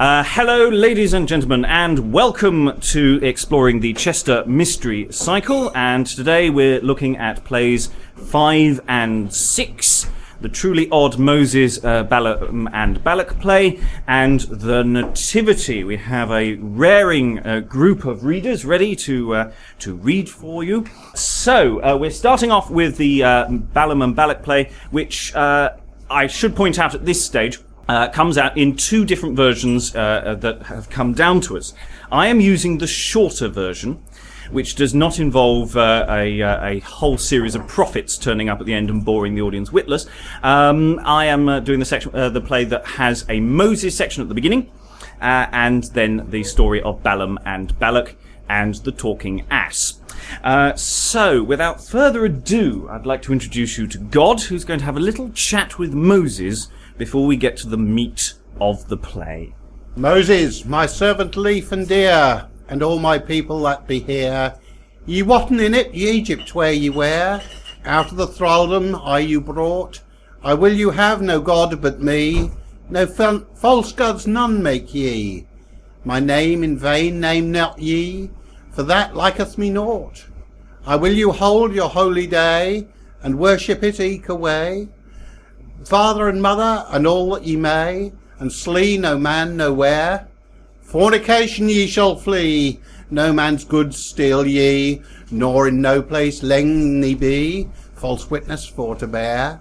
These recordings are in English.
Hello, ladies and gentlemen, and welcome to exploring the Chester Mystery Cycle. And today we're looking at plays 5 and 6, the truly odd Moses, Balaam and Balak play, and the Nativity. We have a raring group of readers ready to read for you. So we're starting off with the Balaam and Balak play, which I should point out at this stage comes out in two different versions that have come down to us. I am using the shorter version, which does not involve a whole series of prophets turning up at the end and boring the audience witless. I am doing the play that has a Moses section at the beginning, and then the story of Balaam and Balak and the talking ass. So, without further ado, I'd like to introduce you to God, who's going to have a little chat with Moses before we get to the meat of the play. Moses, my servant lief and dear, and all my people that be here, ye wotten in it, ye Egypt where ye were, out of the thraldom are you brought. I will you have no God but me, no false gods none make ye. My name in vain name not ye, for that liketh me naught. I will you hold your holy day, and worship it eke away, father and mother, and all that ye may, and slee no man nowhere. Fornication ye shall flee, no man's goods steal ye, nor in no place leng ye be, false witness for to bear.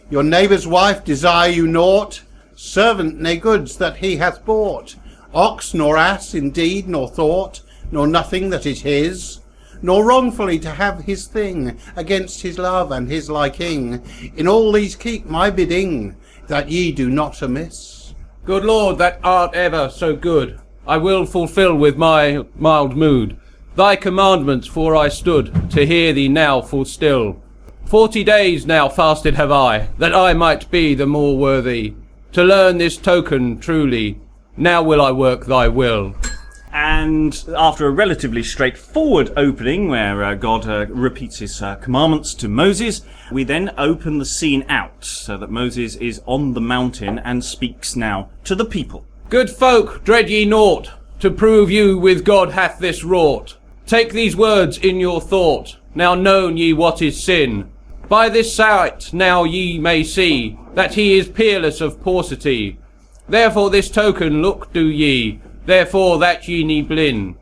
Your neighbour's wife desire you naught, servant ne goods that he hath bought, ox nor ass indeed nor thought, nor nothing that is his, nor wrongfully to have his thing against his love and his liking. In all these keep my bidding, that ye do not amiss. Good Lord, that art ever so good, I will fulfil with my mild mood thy commandments, for I stood to hear thee now full still. 40 days now fasted have I, that I might be the more worthy to learn this token truly. Now will I work thy will. And after a relatively straightforward opening where God repeats his commandments to Moses, we then open the scene out so that Moses is on the mountain and speaks now to the people. Good folk, dread ye naught, to prove you with God hath this wrought. Take these words in your thought, now known ye what is sin. By this sight now ye may see, that he is peerless of paucity. Therefore this token look do ye, therefore that ye need blin.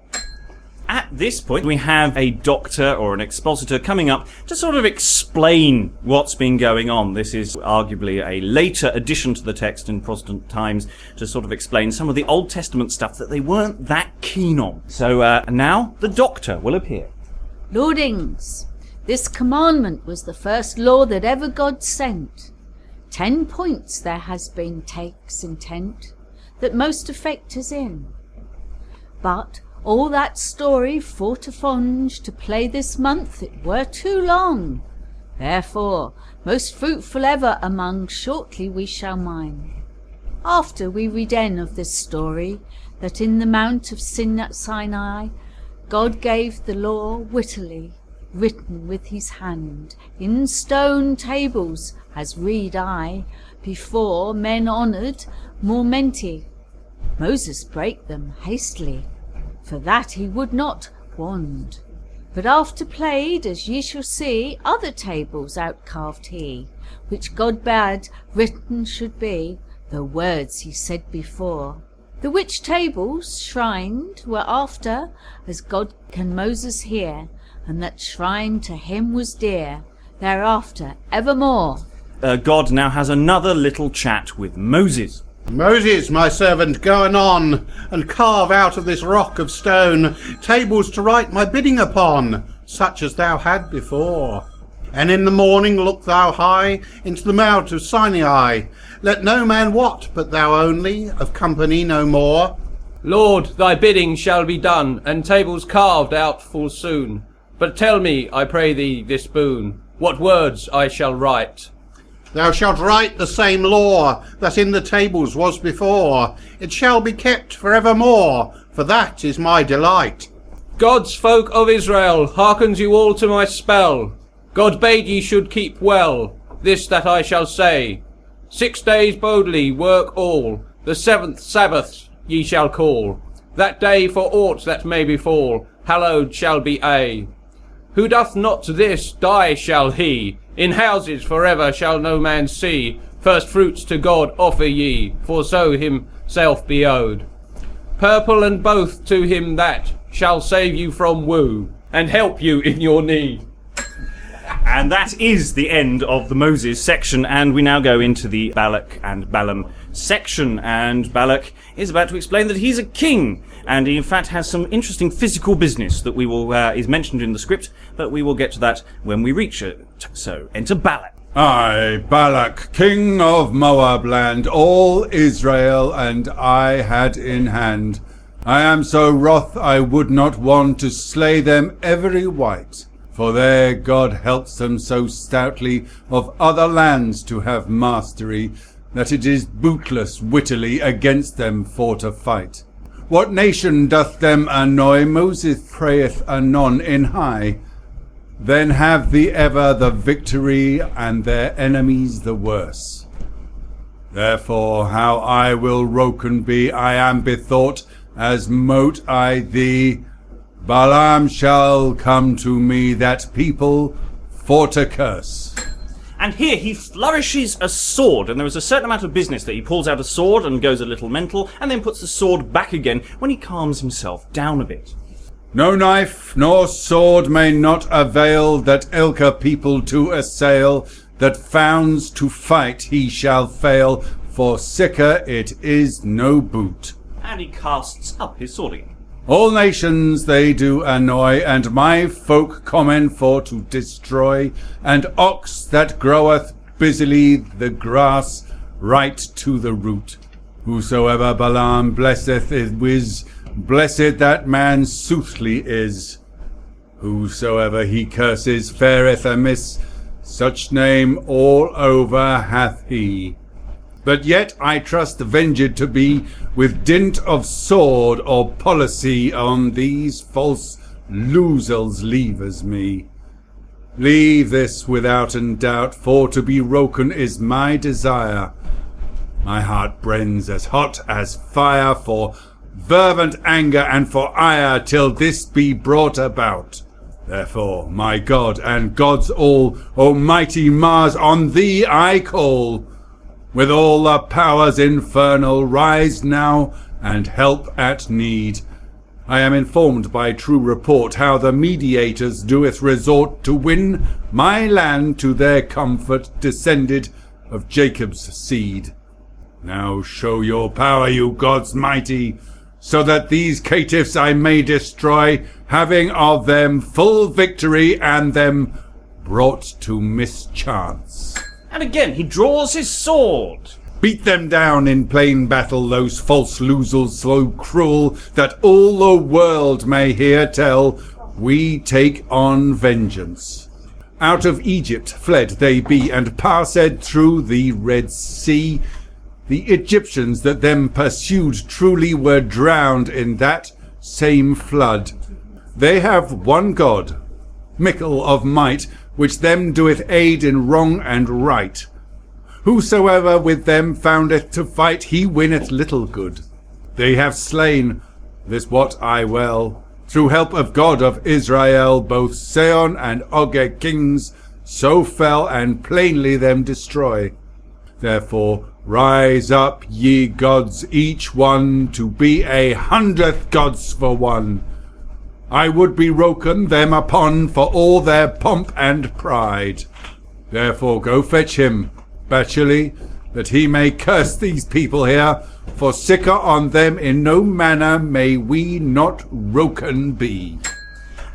At this point, we have a doctor or an expositor coming up to sort of explain what's been going on. This is arguably a later addition to the text in Protestant times to sort of explain some of the Old Testament stuff that they weren't that keen on. So now the doctor will appear. Lordings, this commandment was the first law that ever God sent. 10 points there has been takes intent, that most effect is in. But all that story for to fonge to play this month, it were too long. Therefore, most fruitful ever among shortly we shall mind. After we read end of this story, that in the Mount of Sinai, God gave the law wittily, written with his hand, in stone tables, as read I, before men honoured more menti. Moses brake them hastily, for that he would not wand. But after played, as ye shall see, other tables outcarved he, which God bade written should be, the words he said before. The which tables shrined were after, as God can Moses hear, and that shrine to him was dear, thereafter evermore. God now has another little chat with Moses. Moses, my servant, go on, and carve out of this rock of stone tables to write my bidding upon, such as thou had before. And in the morning look thou high into the Mount of Sinai. Let no man wot but thou only, of company no more. Lord, thy bidding shall be done, and tables carved out full soon. But tell me, I pray thee, this boon, what words I shall write. Thou shalt write the same law that in the tables was before. It shall be kept for evermore, for that is my delight. God's folk of Israel, hearkens you all to my spell. God bade ye should keep well, this that I shall say. 6 days boldly work all, the 7th Sabbath ye shall call. That day for aught that may befall, hallowed shall be A. Who doth not this, die shall he. In houses forever shall no man see. First fruits to God offer ye, for so himself be owed. Purple and both to him that shall save you from woe, and help you in your need. And that is the end of the Moses section, and we now go into the Balak and Balaam section. And Balak is about to explain that he's a king, and he in fact has some interesting physical business that we will is mentioned in the script, but we will get to that when we reach it. So enter Balak. I, Balak, king of Moab land, all Israel and I had in hand. I am so wroth I would not want to slay them every wight. For their God helps them so stoutly of other lands to have mastery, that it is bootless wittily against them for to fight. What nation doth them annoy? Moses prayeth anon in high. Then have the ever the victory, and their enemies the worse. Therefore how I will broken be, I am bethought, as mote I thee. Balaam shall come to me, that people for to curse. And here he flourishes a sword, and there is a certain amount of business that he pulls out a sword and goes a little mental, and then puts the sword back again when he calms himself down a bit. No knife nor sword may not avail, that ilka people to assail, that founds to fight he shall fail, for sicker it is no boot. And he casts up his sword again. All nations they do annoy, and my folk common for to destroy, and ox that groweth busily the grass right to the root. Whosoever Balaam blesseth is blessed that man soothly is. Whosoever he curses fareth amiss, such name all over hath he. But yet I trust avenged to be, with dint of sword or policy, on these false losels leavers me. Leave this withouten doubt, for to be broken is my desire. My heart brens as hot as fire for fervent anger and for ire, till this be brought about. Therefore, my God and gods all, Almighty Mars, on thee I call. With all the powers infernal, rise now and help at need. I am informed by true report how the mediators doeth resort to win my land to their comfort, descended of Jacob's seed. Now show your power, you gods mighty, so that these caitiffs I may destroy, having of them full victory and them brought to mischance. And again he draws his sword. Beat them down in plain battle, those false losels so cruel, that all the world may hear tell, we take on vengeance. Out of Egypt fled they be, and passed through the Red Sea. The Egyptians that them pursued truly were drowned in that same flood. They have one God, mickle of might, which them doeth aid in wrong and right. Whosoever with them foundeth to fight, he winneth little good. They have slain, this wot I well, through help of God of Israel, both Sihon and Og kings, so fell and plainly them destroy. Therefore rise up, ye gods, each one, to be 100th gods for one. I would be broken them upon for all their pomp and pride. Therefore go fetch him, bachely, that he may curse these people here, for sicker on them in no manner may we not broken be.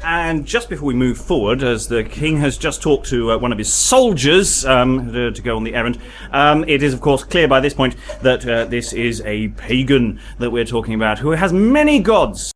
And just before we move forward, as the king has just talked to one of his soldiers to go on the errand, it is of course clear by this point that this is a pagan that we're talking about, who has many gods.